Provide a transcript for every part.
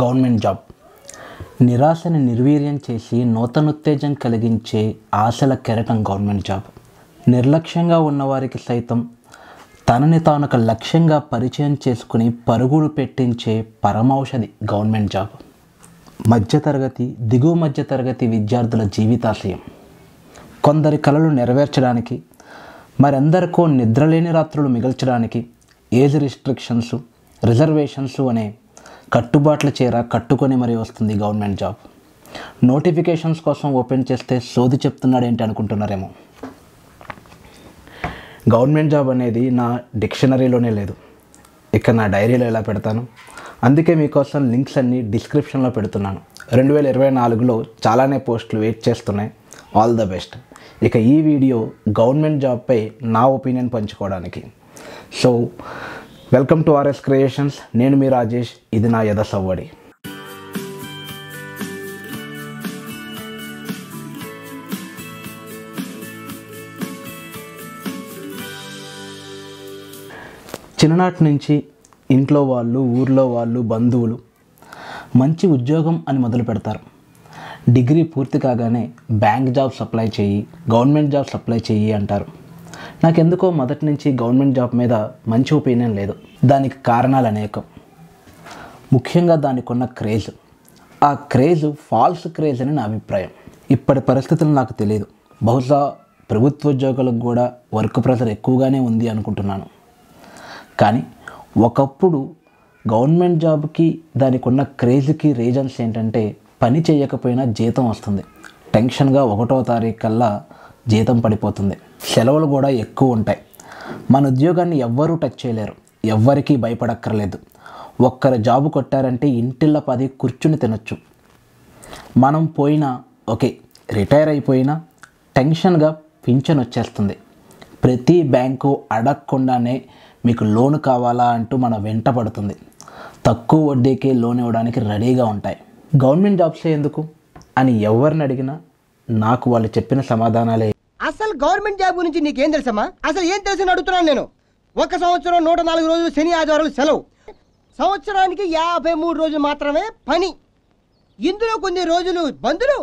Government job నిరాశని నిర్వీర్యం చేసి నూతనోత్తేజం కలిగించే ఆశల కెరటం గవర్నమెంట్ జాబ్. నిర్లక్ష్యంగా ఉన్నవారికి సైతం తనని తాను ఒక లక్ష్యంగా పరిచయం చేసుకుని పరుగులు పెట్టించే పరమౌషధి గవర్నమెంట్ జాబ్. మధ్యతరగతి, దిగువ మధ్యతరగతి విద్యార్థుల జీవితాశయం. కొందరి కలలు నెరవేర్చడానికి, మరెందరికో నిద్రలేని రాత్రులు మిగల్చడానికి ఏజ్ రిస్ట్రిక్షన్స్, రిజర్వేషన్స్ అనే కట్టుబాట్ల చీర కట్టుకొని మరీ వస్తుంది గవర్నమెంట్ జాబ్. నోటిఫికేషన్స్ కోసం ఓపెన్ చేస్తే సోది చెప్తున్నాడు ఏంటి అనుకుంటున్నారేమో. గవర్నమెంట్ జాబ్ అనేది నా డిక్షనరీలోనే లేదు, ఇక నా డైరీలో ఎలా పెడతాను. అందుకే మీకోసం లింక్స్ అన్నీ డిస్క్రిప్షన్లో పెడుతున్నాను. 2024లో చాలానే పోస్టులు వెయిట్ చేస్తున్నాయి. All the best. ఇక ఈ వీడియో గవర్నమెంట్ జాబ్పై నా ఒపీనియన్ పంచుకోవడానికి. So welcome to RS creations. నేను మీ రాజేష్, ఇది నా యథ సవ్వడి. చిన్ననాటి నుంచి ఇంట్లో వాళ్ళు, ఊర్లో వాళ్ళు, బంధువులు మంచి ఉద్యోగం అని మొదలు పెడతారు. డిగ్రీ పూర్తి కాగానే బ్యాంక్ జాబ్ సప్లై చేయి, గవర్నమెంట్ జాబ్ సప్లై చేయి అంటారు. నాకెందుకో మొదటి నుంచి గవర్నమెంట్ జాబ్ మీద మంచి ఒపీనియన్ లేదు. దానికి కారణాలు అనేకం. ముఖ్యంగా దానికి ఉన్న క్రేజ్. ఆ క్రేజ్ ఫాల్స్ క్రేజ్ అని నా అభిప్రాయం. ఇప్పటి పరిస్థితులు నాకు తెలియదు, బహుశా ప్రభుత్వ ఉద్యోగులకు కూడా వర్క్ ప్రెషర్ ఎక్కువగానే ఉంది అనుకుంటున్నాను. కానీ ఒకప్పుడు గవర్నమెంట్ జాబ్కి దానికి ఉన్న క్రేజ్కి రీజన్స్ ఏంటంటే, పని చేయకపోయినా జీతం వస్తుంది. టెన్షన్గా 1వ తారీఖు కల్లా జీతం పడిపోతుంది. సెలవులు కూడా ఎక్కువ ఉంటాయి. మన ఉద్యోగాన్ని ఎవ్వరూ టచ్ చేయలేరు, ఎవ్వరికీ భయపడక్కర్లేదు. ఒక్కరు జాబు కొట్టారంటే ఇంటిళ్ళ 10 కూర్చుని తినొచ్చు. మనం పోయినా ఓకే, రిటైర్ అయిపోయినా టెన్షన్గా పింఛన్ వచ్చేస్తుంది. ప్రతి బ్యాంకు అడగకుండానే మీకు లోన్ కావాలా అంటూ మన వెంట పడుతుంది. తక్కువ వడ్డీకే లోన్ ఇవ్వడానికి రెడీగా ఉంటాయి. గవర్నమెంట్ జాబ్సే ఎందుకు అని ఎవరిని అడిగినా నాకు వాళ్ళు చెప్పిన సమాధానాలే. అసలు గవర్నమెంట్ జాబ్ గురించి నీకేం తెలుసమ్మా? అసలు ఏం తెలుసని అడుగుతున్నాను నేను. 1 సంవత్సరం 104 రోజులు శని ఆదివారాలు సెలవు, సంవత్సరానికి 53 రోజులు మాత్రమే పని. ఇందులో కొన్ని రోజులు బందులు,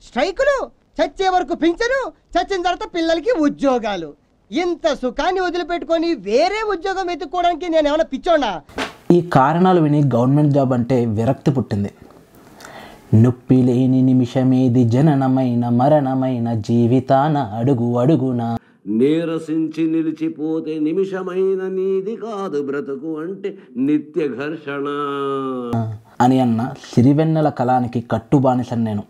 స్ట్రైకులు, చచ్చే వరకు పింఛను, చచ్చిన తర్వాత పిల్లలకి ఉద్యోగాలు. ఇంత సుఖాన్ని వదిలిపెట్టుకొని వేరే ఉద్యోగం వెతుక్కోవడానికి నేను ఏమైనా పిచ్చోనా? ఈ కారణాలు విని గవర్నమెంట్ జాబ్ అంటే విరక్తి పుట్టింది. నొప్పి లేని నిమిషమేది, జననమైన మరణమైన జీవితాన అడుగు అడుగున నీరసించి నిలిచిపోతే నిమిషమైన నీది కాదు బ్రతుకు అంటే నిత్య ఘర్షణ అని అన్న సిరివెన్నెల కళానికి కట్టుబానిసను నేను.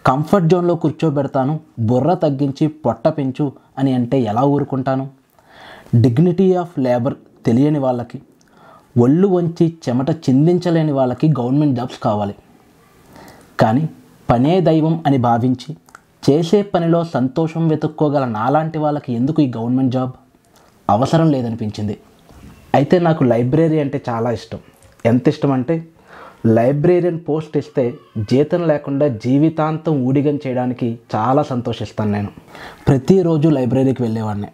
కంఫర్ట్ జోన్లో కూర్చోబెడతాను, బుర్ర తగ్గించి పొట్ట పెంచు అని అంటే ఎలా ఊరుకుంటాను? డిగ్నిటీ ఆఫ్ లేబర్ తెలియని వాళ్ళకి, ఒళ్ళు వంచి చెమట చిందించలేని వాళ్ళకి గవర్నమెంట్ జాబ్స్ కావాలి. కానీ పనే దైవం అని భావించి చేసే పనిలో సంతోషం వెతుక్కోగల నాలాంటి వాళ్ళకి ఎందుకు ఈ గవర్నమెంట్ జాబ్? అవసరం లేదనిపించింది. అయితే నాకు లైబ్రరీ అంటే చాలా ఇష్టం. ఎంత ఇష్టం అంటే, లైబ్రేరియన్ పోస్ట్ ఇస్తే జీతం లేకుండా జీవితాంతం ఊడిగం చేయడానికి చాలా సంతోషిస్తాను నేను. ప్రతిరోజు లైబ్రరీకి వెళ్ళేవాడిని.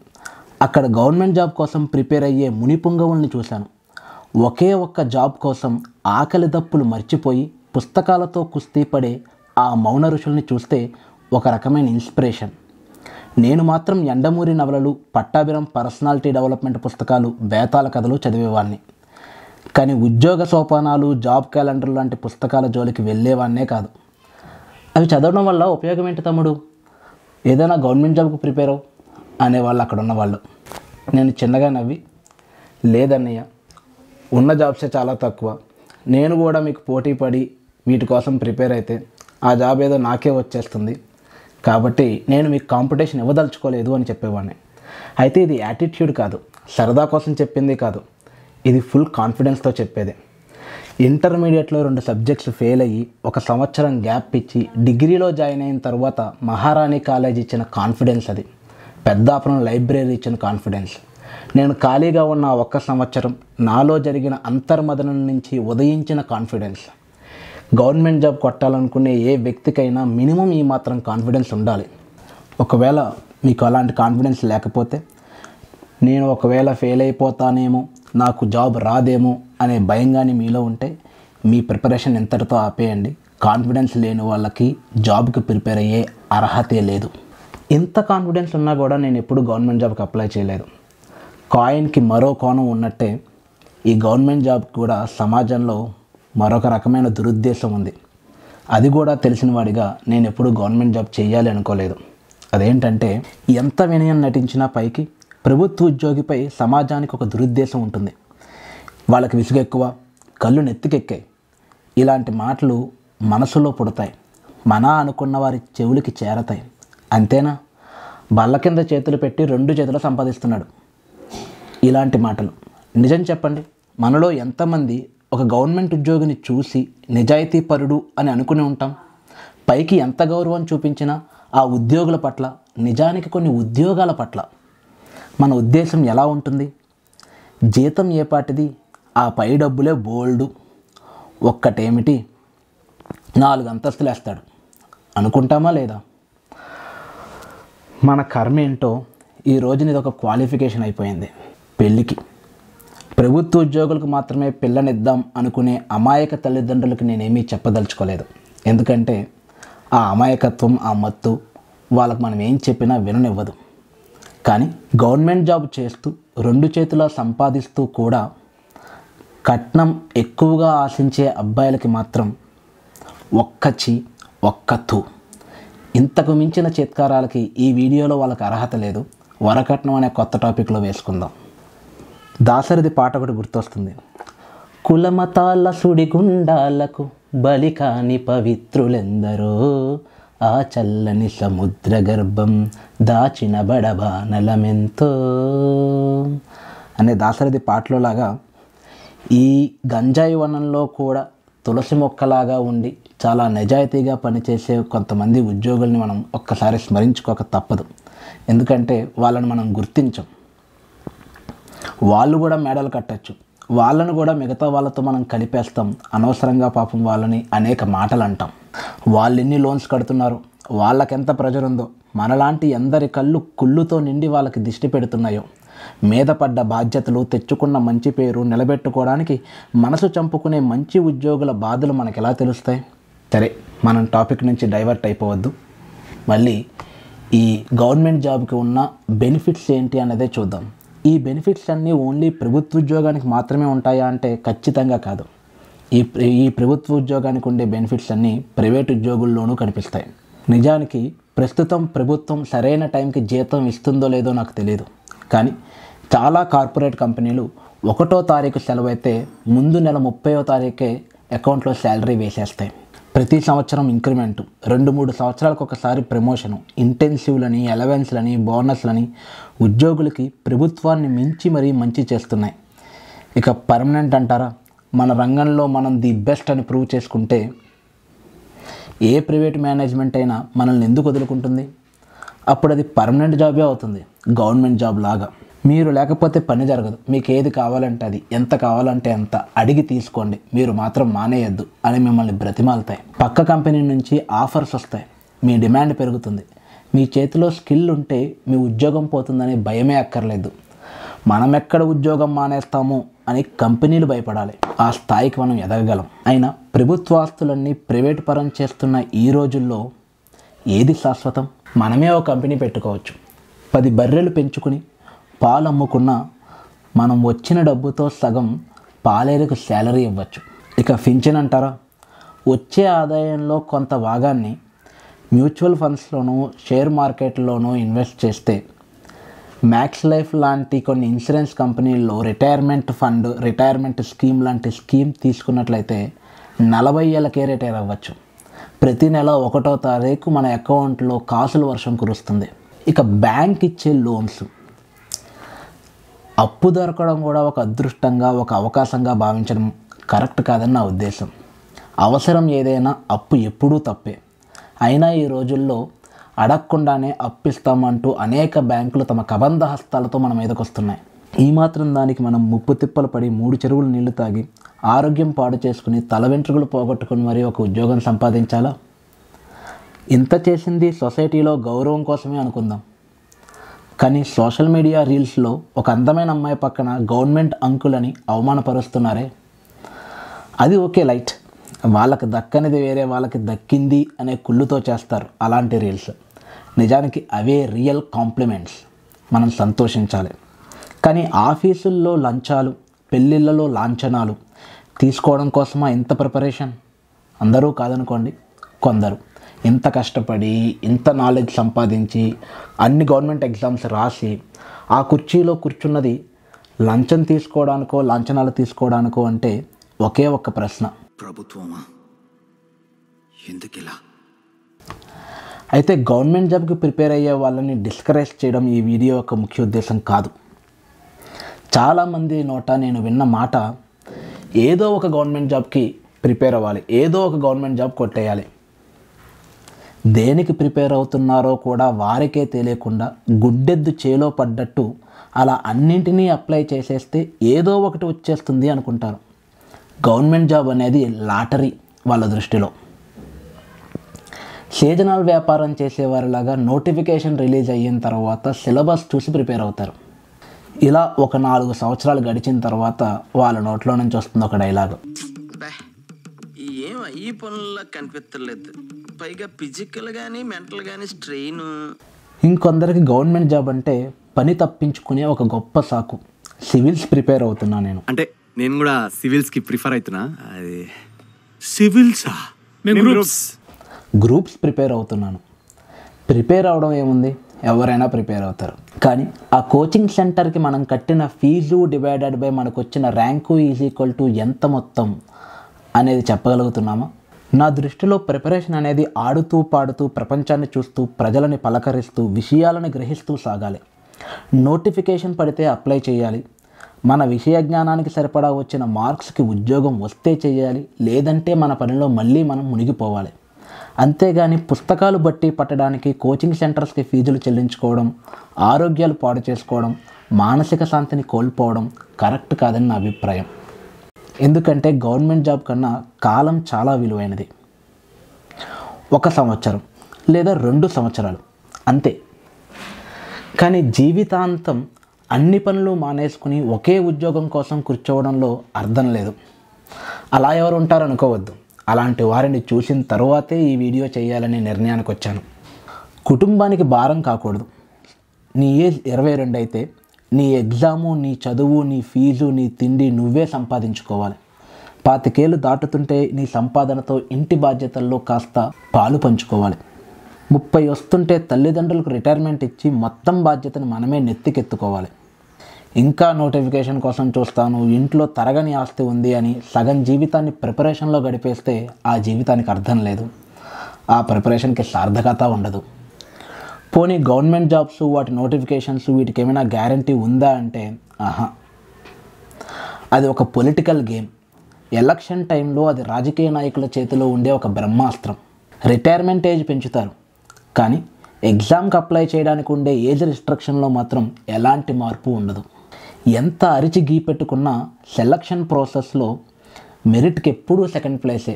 అక్కడ గవర్నమెంట్ జాబ్ కోసం ప్రిపేర్ అయ్యే మునిపుంగవుల్ని చూశాను. ఒకే ఒక్క జాబ్ కోసం ఆకలి దప్పులు మర్చిపోయి పుస్తకాలతో కుస్తీ పడే ఆ మౌన ఋషుల్ని చూస్తే ఒక రకమైన ఇన్స్పిరేషన్. నేను మాత్రం ఎండమూరి నవలలు, పట్టాభిరం పర్సనాలిటీ డెవలప్మెంట్ పుస్తకాలు, బేతాల కథలు చదివేవాడిని. కానీ ఉద్యోగ సోపానాలు, జాబ్ క్యాలెండర్ లాంటి పుస్తకాల జోలికి వెళ్ళేవాన్నే కాదు. అవి చదవడం వల్ల ఉపయోగం ఏంటి తమ్ముడు? ఏదైనా గవర్నమెంట్ జాబ్కు ప్రిపేర్ అవ్వు అనేవాళ్ళు అక్కడ ఉన్నవాళ్ళు. నేను చిన్నగా నవ్వి, లేదన్నయ్య, ఉన్న జాబ్సే చాలా తక్కువ, నేను కూడా మీకు పోటీ పడి వీటి కోసం ప్రిపేర్ అయితే ఆ జాబ్ ఏదో నాకే వచ్చేస్తుంది, కాబట్టి నేను మీకు కాంపిటీషన్ ఇవ్వదలుచుకోలేదు అని చెప్పేవాడిని. అయితే ఇది యాటిట్యూడ్ కాదు, సరదా కోసం చెప్పింది కాదు, ఇది ఫుల్ కాన్ఫిడెన్స్తో చెప్పేది. ఇంటర్మీడియట్లో 2 సబ్జెక్ట్స్ ఫెయిల్ అయ్యి 1 సంవత్సరం గ్యాప్ ఇచ్చి డిగ్రీలో జాయిన్ అయిన తర్వాత మహారాణి కాలేజ్ ఇచ్చిన కాన్ఫిడెన్స్ అది. పెద్దాపురం లైబ్రరీ ఇచ్చిన కాన్ఫిడెన్స్. నేను ఖాళీగా ఉన్న 1 సంవత్సరం నాలో జరిగిన అంతర్మదనం నుంచి ఉదయించిన కాన్ఫిడెన్స్. గవర్నమెంట్ జాబ్ కొట్టాలనుకునే ఏ వ్యక్తికైనా మినిమం ఈ మాత్రం కాన్ఫిడెన్స్ ఉండాలి. ఒకవేళ మీకు అలాంటి కాన్ఫిడెన్స్ లేకపోతే, నేను ఒకవేళ ఫెయిల్ అయిపోతానేమో, నాకు జాబ్ రాదేమో అనే భయంగానే మీలో ఉంటే మీ ప్రిపరేషన్ ఎంతటితో ఆపేయండి. కాన్ఫిడెన్స్ లేని వాళ్ళకి జాబ్కి ప్రిపేర్ అయ్యే అర్హతే లేదు. ఇంత కాన్ఫిడెన్స్ ఉన్నా కూడా నేను ఎప్పుడు గవర్నమెంట్ జాబ్కి అప్లై చేయలేదు. కాయిన్కి మరో కోణం ఉన్నట్టే ఈ గవర్నమెంట్ జాబ్కి కూడా సమాజంలో మరొక రకమైన దురుద్దేశం ఉంది. అది కూడా తెలిసిన వాడిగా నేను ఎప్పుడు గవర్నమెంట్ జాబ్ చేయాలి అనుకోలేదు. అదేంటంటే, ఎంత వినయం నటించినా పైకి ప్రభుత్వ ఉద్యోగిపై సమాజానికి ఒక దురుద్దేశం ఉంటుంది. వాళ్ళకి విసుగెక్కువ, కళ్ళు నెత్తికెక్కాయి, ఇలాంటి మాటలు మనసులో పుడతాయి, మన అనుకున్న వారి చెవులకి చేరతాయి. అంతేనా, బల్ల కింద చేతులు పెట్టి 2 చేతులు సంపాదిస్తున్నాడు, ఇలాంటి మాటలు. నిజం చెప్పండి, మనలో ఎంతమంది ఒక గవర్నమెంట్ ఉద్యోగిని చూసి నిజాయితీపరుడు అని అనుకుని ఉంటాం? పైకి ఎంత గౌరవం చూపించినా ఆ ఉద్యోగుల పట్ల, నిజానికి కొన్ని ఉద్యోగాల పట్ల మన ఉద్దేశం ఎలా ఉంటుంది? జీతం ఏపాటిది, ఆ పై డబ్బులే బోల్డు, ఒక్కటేమిటి 4 అంతస్తులు వేస్తాడు అనుకుంటామా లేదా? మన కర్మ ఏంటో ఈ రోజున ఇది ఒక క్వాలిఫికేషన్ అయిపోయింది. పెళ్ళికి ప్రభుత్వ ఉద్యోగులకు మాత్రమే పిల్లనిద్దాం అనుకునే అమాయక తల్లిదండ్రులకు నేనేమీ చెప్పదలుచుకోలేదు. ఎందుకంటే ఆ అమాయకత్వం, ఆ మత్తు వాళ్ళకు మనం ఏం చెప్పినా విననివ్వదు. కానీ గవర్నమెంట్ జాబ్ చేస్తూ 2 చేతులా సంపాదిస్తూ కూడా కట్నం ఎక్కువగా ఆశించే అబ్బాయిలకి మాత్రం ఒక్క తూ. ఇంతకు మించిన చిత్కారాలకి ఈ వీడియోలో వాళ్ళకి అర్హత లేదు. వరకట్నం అనే కొత్త టాపిక్లో వేసుకుందాం. దాశరథి పాట ఒకటి గుర్తొస్తుంది. కులమతాల సుడిగుండాలకు బలి కాని పవిత్రులెందరో, ఆ చల్లని సముద్ర గర్భం దాచిన బడబానలమెంతో అనే దాశరథి పాటలో లాగా ఈ గంజాయి వనంలో కూడా తులసి మొక్కలాగా ఉండి చాలా నిజాయితీగా పనిచేసే కొంతమంది ఉద్యోగుల్ని మనం ఒక్కసారి స్మరించుకోక తప్పదు. ఎందుకంటే వాళ్ళని మనం గుర్తించం. వాళ్ళు కూడా మెడలు కట్టచ్చు, వాళ్ళను కూడా మిగతా వాళ్ళతో మనం కలిపేస్తాం. అనవసరంగా పాపం వాళ్ళని అనేక మాటలు అంటాం. వాళ్ళు ఎన్ని లోన్స్ కడుతున్నారు, వాళ్ళకెంత ప్రెజర్ ఉందో, మనలాంటి ఎందరి కళ్ళు కుళ్ళుతో నిండి వాళ్ళకి దిష్టి పెడుతున్నాయో, మీద పడ్డ బాధ్యతలు, తెచ్చుకున్న మంచి పేరు నిలబెట్టుకోవడానికి మనసు చంపుకునే మంచి ఉద్యోగుల బాధలు మనకు ఎలా తెలుస్తాయి? సరే, మనం టాపిక్ నుంచి డైవర్ట్ అయిపోవద్దు. మళ్ళీ ఈ గవర్నమెంట్ జాబ్కి ఉన్న బెనిఫిట్స్ ఏంటి అన్నదే చూద్దాం. ఈ బెనిఫిట్స్ అన్నీ ఓన్లీ ప్రభుత్వ ఉద్యోగానికి మాత్రమే ఉంటాయా అంటే ఖచ్చితంగా కాదు. ఈ ప్రభుత్వ ఉద్యోగానికి ఉండే బెనిఫిట్స్ అన్నీ ప్రైవేట్ ఉద్యోగుల్లోనూ కనిపిస్తాయి. నిజానికి ప్రస్తుతం ప్రభుత్వం సరైన టైంకి జీతం ఇస్తుందో లేదో నాకు తెలియదు. కానీ చాలా కార్పొరేట్ కంపెనీలు 1వ తారీఖు సెలవు అయితే ముందు నెల 30వ తారీఖే అకౌంట్లో శాలరీ వేసేస్తాయి. ప్రతి సంవత్సరం ఇంక్రిమెంటు, 2-3 సంవత్సరాలకు ఒకసారి ప్రమోషను, ఇంటెన్సివ్లని, అలవెన్స్లని, బోనస్లని ఉద్యోగులకి ప్రభుత్వాన్ని మించి మరీ మంచి చేస్తున్నాయి. ఇక పర్మనెంట్ అంటారా? మన రంగంలో మనం ది బెస్ట్ అని ప్రూవ్ చేసుకుంటే ఏ ప్రైవేట్ మేనేజ్మెంట్ అయినా మనల్ని ఎందుకు వదులుకుంటుంది? అప్పుడు అది పర్మనెంట్ జాబే అవుతుంది, గవర్నమెంట్ జాబ్ లాగా. మీరు లేకపోతే పని జరగదు, మీకు ఏది కావాలంటే అది, ఎంత కావాలంటే అంత అడిగి తీసుకోండి, మీరు మాత్రం మానేయద్దు అని మిమ్మల్ని బ్రతిమాలుతాయి. పక్క కంపెనీ నుంచి ఆఫర్స్ వస్తాయి, మీ డిమాండ్ పెరుగుతుంది. మీ చేతిలో స్కిల్ ఉంటే మీ ఉద్యోగం పోతుందనే భయమే అక్కర్లేదు. మనం ఎక్కడ ఉద్యోగం మానేస్తామో అని కంపెనీలు భయపడాలి. ఆ స్థాయికి మనం ఎదగగలం. అయినా ప్రభుత్వ ఆస్తులన్నీ ప్రైవేట్ పరం చేస్తున్న ఈ రోజుల్లో ఏది శాశ్వతం? మనమే ఒక కంపెనీ పెట్టుకోవచ్చు, 10 బర్రెలు పెంచుకుని పాలు అమ్ముకున్న మనం వచ్చిన డబ్బుతో సగం పాలేరుకు శాలరీ ఇవ్వచ్చు. ఇక పింఛన్ అంటారా? వచ్చే ఆదాయంలో కొంత భాగాన్ని మ్యూచువల్ ఫండ్స్లోనూ షేర్ మార్కెట్లోనూ ఇన్వెస్ట్ చేస్తే, మ్యాక్స్ లైఫ్ లాంటి కొన్ని ఇన్సూరెన్స్ కంపెనీల్లో రిటైర్మెంట్ ఫండ్, రిటైర్మెంట్ స్కీమ్ లాంటి స్కీమ్ తీసుకున్నట్లయితే 40 ఏళ్ళకే రిటైర్ అవ్వచ్చు. ప్రతి నెల 1వ తారీఖు మన అకౌంట్లో కాసుల వర్షం కురుస్తుంది. ఇక బ్యాంక్ ఇచ్చే లోన్స్, అప్పు దొరకడం కూడా ఒక అదృష్టంగా, ఒక అవకాశంగా భావించడం కరెక్ట్ కాదని నా ఉద్దేశం. అవసరం ఏదైనా అప్పు ఎప్పుడూ తప్పే. అయినా ఈ రోజుల్లో అడగకుండానే అప్పిస్తామంటూ అనేక బ్యాంకులు తమ కబంధ హస్తాలతో మన మీదకు వస్తున్నాయి. ఈ మాత్రం దానికి మనం ముప్పు తిప్పలు పడి 3 చెరువులు నీళ్లు తాగి ఆరోగ్యం పాడు చేసుకుని తల వెంట్రుకలు పోగొట్టుకుని మరీ ఒక ఉద్యోగం సంపాదించాలా? ఇంత చేసింది సొసైటీలో గౌరవం కోసమే అనుకుందాం. కానీ సోషల్ మీడియా రీల్స్లో ఒక అందమైన అమ్మాయి పక్కన గవర్నమెంట్ అంకులని అవమానపరుస్తున్నారే, అది ఓకే లైట్, వాళ్ళకి దక్కనిది వేరే వాళ్ళకి దక్కింది అనే కుళ్ళుతో చేస్తారు అలాంటి రీల్స్. నిజానికి అవే రియల్ కాంప్లిమెంట్స్, మనం సంతోషించాలి. కానీ ఆఫీసుల్లో లంచాలు, పెళ్ళిళ్ళలో లాంఛనాలు తీసుకోవడం కోసమా ఇంత ప్రిపరేషన్? అందరూ కాదనుకోండి, కొందరు ఇంత కష్టపడి ఇంత నాలెడ్జ్ సంపాదించి అన్ని గవర్నమెంట్ ఎగ్జామ్స్ రాసి ఆ కుర్చీలో కూర్చున్నది లంచం తీసుకోవడానికో లాంఛనాలు తీసుకోవడానికో అంటే ఒకే ఒక్క ప్రశ్న, ప్రభుత్వమా ఎందుకిలా? అయితే గవర్నమెంట్ జాబ్కి ప్రిపేర్ అయ్యే వాళ్ళని డిస్కరేజ్ చేయడం ఈ వీడియో యొక్క ముఖ్య ఉద్దేశం కాదు. చాలామంది నోట నేను విన్న మాట, ఏదో ఒక గవర్నమెంట్ జాబ్కి ప్రిపేర్ అవ్వాలి, ఏదో ఒక గవర్నమెంట్ జాబ్ కొట్టేయాలి. దేనికి ప్రిపేర్ అవుతున్నారో కూడా వారికే తెలియకుండా గుడ్డెద్దు చేలో పడ్డట్టు అలా అన్నింటినీ అప్లై చేసేస్తే ఏదో ఒకటి వచ్చేస్తుంది అనుకుంటారు. గవర్నమెంట్ జాబ్ అనేది లాటరీ వాళ్ళ దృష్టిలో. సీజనల్ వ్యాపారం చేసేవారిలాగా నోటిఫికేషన్ రిలీజ్ అయిన తర్వాత సిలబస్ చూసి ప్రిపేర్ అవుతారు. ఇలా ఒక 4 సంవత్సరాలు గడిచిన తర్వాత వాళ్ళ నోట్లో నుంచి వస్తుంది ఒక డైలాగు, ఏం ఈ పనుల్లో కనిపించలేదు, పైగా ఫిజికల్ కానీ మెంటల్ కానీ స్ట్రెయిన్. ఇంకొందరికి గవర్నమెంట్ జాబ్ అంటే పని తప్పించుకునే ఒక గొప్ప సాకు. సివిల్స్ ప్రిపేర్ అవుతున్నా నేను. అంటే నేను కూడా సివిల్స్కి ప్రిఫర్ అవుతున్నా. అది సివిల్సా? గ్రూప్స్ ప్రిపేర్ అవుతున్నాను. ప్రిపేర్ అవడం ఏముంది, ఎవరైనా ప్రిపేర్ అవుతారు. కానీ ఆ కోచింగ్ సెంటర్కి మనం కట్టిన ఫీజు డివైడెడ్ బై మనకు వచ్చిన ర్యాంకు ఈజ్ ఈక్వల్ టు ఎంత మొత్తం అనేది చెప్పగలుగుతున్నామా? నా దృష్టిలో ప్రిపరేషన్ అనేది ఆడుతూ పాడుతూ ప్రపంచాన్ని చూస్తూ ప్రజలని పలకరిస్తూ విషయాలను గ్రహిస్తూ సాగాలి. నోటిఫికేషన్ పడితే అప్లై చేయాలి, మన విషయ జ్ఞానానికి సరిపడా వచ్చిన మార్క్స్కి ఉద్యోగం వస్తే చేయాలి, లేదంటే మన పనిలో మళ్ళీ మనం మునిగిపోవాలి. అంతేగాని పుస్తకాలు బట్టి పట్టడానికి కోచింగ్ సెంటర్స్కి ఫీజులు చెల్లించుకోవడం, ఆరోగ్యాలు పాడు చేసుకోవడం, మానసిక శాంతిని కోల్పోవడం కరెక్ట్ కాదని నా అభిప్రాయం. ఎందుకంటే గవర్నమెంట్ జాబ్ కన్నా కాలం చాలా విలువైనది. 1 సంవత్సరం లేదా 2 సంవత్సరాలు అంతే. కానీ జీవితాంతం అన్ని పనులు మానేసుకుని ఒకే ఉద్యోగం కోసం కూర్చోవడంలో అర్థం లేదు. అలా ఎవరు ఉంటారు అనుకోవద్దు. అలాంటి వారిని చూసిన తరువాతే ఈ వీడియో చేయాలనే నిర్ణయానికి వచ్చాను. కుటుంబానికి భారం కాకూడదు. నీ ఏజ్ 22 అయితే నీ ఎగ్జాము, నీ చదువు, నీ ఫీజు, నీ తిండి నువ్వే సంపాదించుకోవాలి. 25 ఏళ్ళు దాటుతుంటే నీ సంపాదనతో ఇంటి బాధ్యతల్లో కాస్త పాలు పంచుకోవాలి. 30 వస్తుంటే తల్లిదండ్రులకు రిటైర్మెంట్ ఇచ్చి మొత్తం బాధ్యతను మనమే నెత్తికెత్తుకోవాలి. ఇంకా నోటిఫికేషన్ కోసం చూస్తాను, ఇంట్లో తరగని ఆస్తి ఉంది అని సగం జీవితాన్ని ప్రిపరేషన్లో గడిపేస్తే ఆ జీవితానికి అర్థం లేదు, ఆ ప్రిపరేషన్కి సార్థకత ఉండదు. పోనీ గవర్నమెంట్ జాబ్స్, వాటి నోటిఫికేషన్స్, వీటికి ఏమైనా గ్యారంటీ ఉందా అంటే అది ఒక పొలిటికల్ గేమ్. ఎలక్షన్ టైంలో అది రాజకీయ నాయకుల చేతిలో ఉండే ఒక బ్రహ్మాస్త్రం. రిటైర్మెంట్ ఏజ్ పెంచుతారు, కానీ ఎగ్జామ్కి అప్లై చేయడానికి ఉండే ఏజ్ రిస్ట్రిక్షన్లో మాత్రం ఎలాంటి మార్పు ఉండదు. ఎంత అరిచి గీ పెట్టుకున్నా సెలక్షన్ ప్రాసెస్లో మెరిట్కి ఎప్పుడూ సెకండ్ ప్లేసే.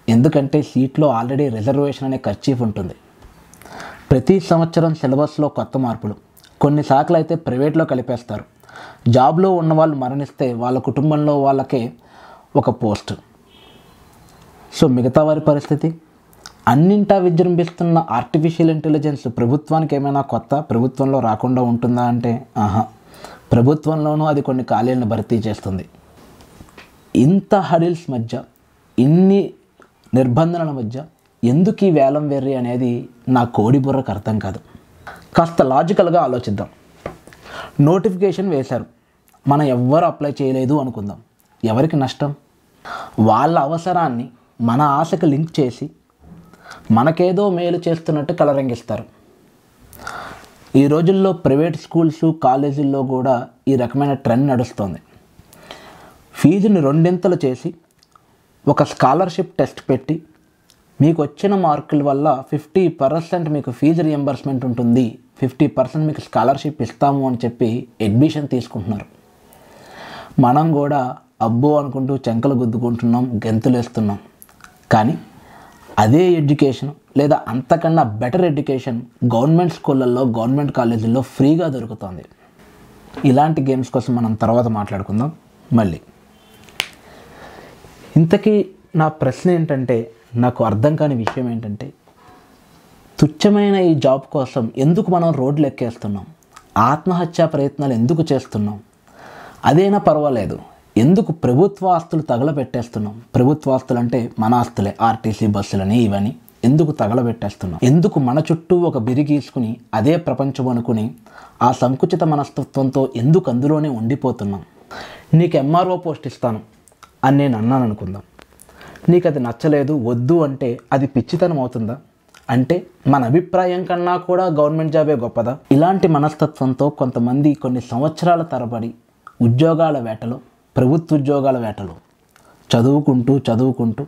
ఎందుకంటే సీట్లో ఆల్రెడీ రిజర్వేషన్ అనే ఖర్చీఫ్ ఉంటుంది. ప్రతి సంవత్సరం సిలబస్లో కొత్త మార్పులు, కొన్ని శాఖలు అయితే ప్రైవేట్లో కలిపేస్తారు. జాబ్లో ఉన్నవాళ్ళు మరణిస్తే వాళ్ళ కుటుంబంలో వాళ్ళకే ఒక పోస్ట్. సో మిగతా వారి పరిస్థితి? అన్నింటా విజృంభిస్తున్న ఆర్టిఫిషియల్ ఇంటెలిజెన్స్ ప్రభుత్వానికి ఏమైనా కొత్త, ప్రభుత్వంలో రాకుండా ఉంటుందా అంటే ప్రభుత్వంలోనూ అది కొన్ని ఖాళీలను భర్తీ చేస్తుంది. ఇంత హడిల్స్ మధ్య, ఇన్ని నిర్బంధనల మధ్య ఎందుకు ఈ వేలం వెర్రి అనేది నా కోడి బుర్రకు అర్థం కాదు. కాస్త లాజికల్గా ఆలోచిద్దాం. నోటిఫికేషన్ వేశారు, మనం ఎవ్వరు అప్లై చేయలేదు అనుకుందాం. ఎవరికి నష్టం? వాళ్ళ అవసరాన్ని మన ఆశకు లింక్ చేసి మనకేదో మేలు చేస్తున్నట్టు కలరంగిస్తారు. ఈ రోజుల్లో ప్రైవేట్ స్కూల్స్, కాలేజీల్లో కూడా ఈ రకమైన ట్రెండ్ నడుస్తుంది. ఫీజుని 2 చేసి ఒక స్కాలర్షిప్ టెస్ట్ పెట్టి మీకు వచ్చిన మార్కుల వల్ల 50% మీకు ఫీజు రియంబర్స్మెంట్ ఉంటుంది, 50% మీకు స్కాలర్షిప్ ఇస్తాము అని చెప్పి అడ్మిషన్ తీసుకుంటున్నారు. మనం కూడా అబ్బో అనుకుంటూ చెంకలు గుద్దుకుంటున్నాం, గెంతులు వేస్తున్నాం. కానీ అదే ఎడ్యుకేషన్ లేదా అంతకన్నా బెటర్ ఎడ్యుకేషన్ గవర్నమెంట్ స్కూళ్ళల్లో, గవర్నమెంట్ కాలేజీల్లో ఫ్రీగా దొరుకుతుంది. ఇలాంటి గేమ్స్ కోసం మనం తర్వాత మాట్లాడుకుందాం. మళ్ళీ ఇంతకీ నా ప్రశ్న ఏంటంటే, నాకు అర్థం కాని విషయం ఏంటంటే, తుచ్చమైన ఈ జాబ్ కోసం ఎందుకు మనం రోడ్లు ఎక్కేస్తున్నాం? ఆత్మహత్యా ప్రయత్నాలు ఎందుకు చేస్తున్నాం? అదైనా పర్వాలేదు, ఎందుకు ప్రభుత్వ ఆస్తులు తగలబెట్టేస్తున్నాం? ప్రభుత్వ ఆస్తులు అంటే మన ఆస్తులే, ఆర్టీసీ బస్సులని ఇవని ఎందుకు తగలబెట్టేస్తున్నాం? ఎందుకు మన చుట్టూ ఒక బిరిగీసుకుని అదే ప్రపంచం అనుకుని ఆ సంకుచిత మనస్తత్వంతో ఎందుకు అందులోనే ఉండిపోతున్నాం? నీకు ఎంఆర్ఓ పోస్ట్ ఇస్తాను అని నేను అన్నాను అనుకుందాం. నీకు అది నచ్చలేదు, వద్దు అంటే అది పిచ్చితనం అవుతుందా? అంటే మన అభిప్రాయం కన్నా కూడా గవర్నమెంట్ జాబే గొప్పదా? ఇలాంటి మనస్తత్వంతో కొంతమంది కొన్ని సంవత్సరాల తరబడి ఉద్యోగాల వేటలో, ప్రభుత్వ ఉద్యోగాల వేటలో చదువుకుంటూ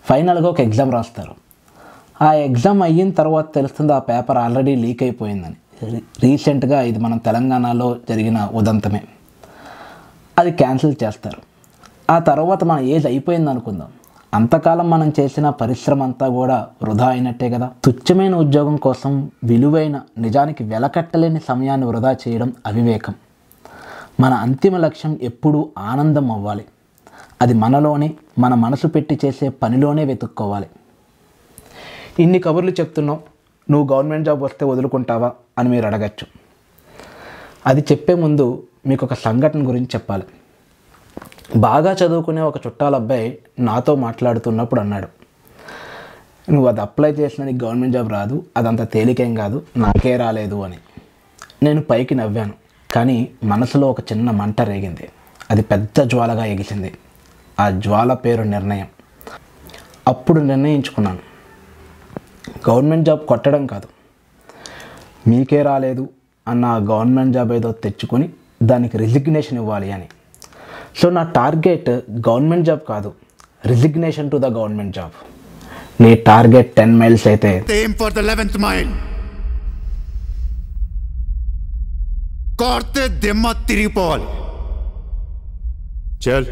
ఫైనల్గా ఒక ఎగ్జామ్ రాస్తారు. ఆ ఎగ్జామ్ అయిన తర్వాత తెలుస్తుంది ఆ పేపర్ ఆల్రెడీ లీక్ అయిపోయిందని. రీసెంట్గా ఇది మన తెలంగాణలో జరిగిన ఉదంతమే. అది క్యాన్సిల్ చేస్తారు. ఆ తర్వాత మన ఏజ్ అయిపోయింది అనుకుందాం, అంతకాలం మనం చేసిన పరిశ్రమ అంతా కూడా వృధా అయినట్టే కదా. తుచ్చమైన ఉద్యోగం కోసం విలువైన, నిజానికి వెలకట్టలేని సమయాన్ని వృధా చేయడం అవివేకం. మన అంతిమ లక్ష్యం ఎప్పుడూ ఆనందం అవ్వాలి. అది మనలోనే, మన మనసు పెట్టి చేసే పనిలోనే వెతుక్కోవాలి. ఇన్ని కబుర్లు చెప్తున్నావు, నువ్వు గవర్నమెంట్ జాబ్ వస్తే వదులుకుంటావా అని మీరు అడగచ్చు. అది చెప్పే ముందు మీకు ఒక సంఘటన గురించి చెప్పాలి. బాగా చదువుకునే ఒక చుట్టాల అబ్బాయి నాతో మాట్లాడుతున్నప్పుడు అన్నాడు, నువ్వు అది అప్లై చేసిన నీకు గవర్నమెంట్ జాబ్ రాదు, అదంత తేలికేం కాదు, నాకే రాలేదు అని. నేను పైకి నవ్వాను, కానీ మనసులో ఒక చిన్న మంట రేగింది. అది పెద్ద జ్వాలగా ఎగిసింది. ఆ జ్వాల పేరు నిర్ణయం. అప్పుడు నిర్ణయించుకున్నాను, గవర్నమెంట్ జాబ్ కొట్టడం కాదు, మీకే రాలేదు అన్న గవర్నమెంట్ జాబ్ ఏదో తెచ్చుకొని దానికి రిజిగ్నేషన్ ఇవ్వాలి అని. సో నా టార్గెట్ గవర్నమెంట్ జాబ్ కాదు, resignation to the government job. నీ టార్గెట్ 10 మైల్స్ అయితే Aim for the 11th mile. కార్తే దిమ్మ తిరిగిపోవాలి. చల్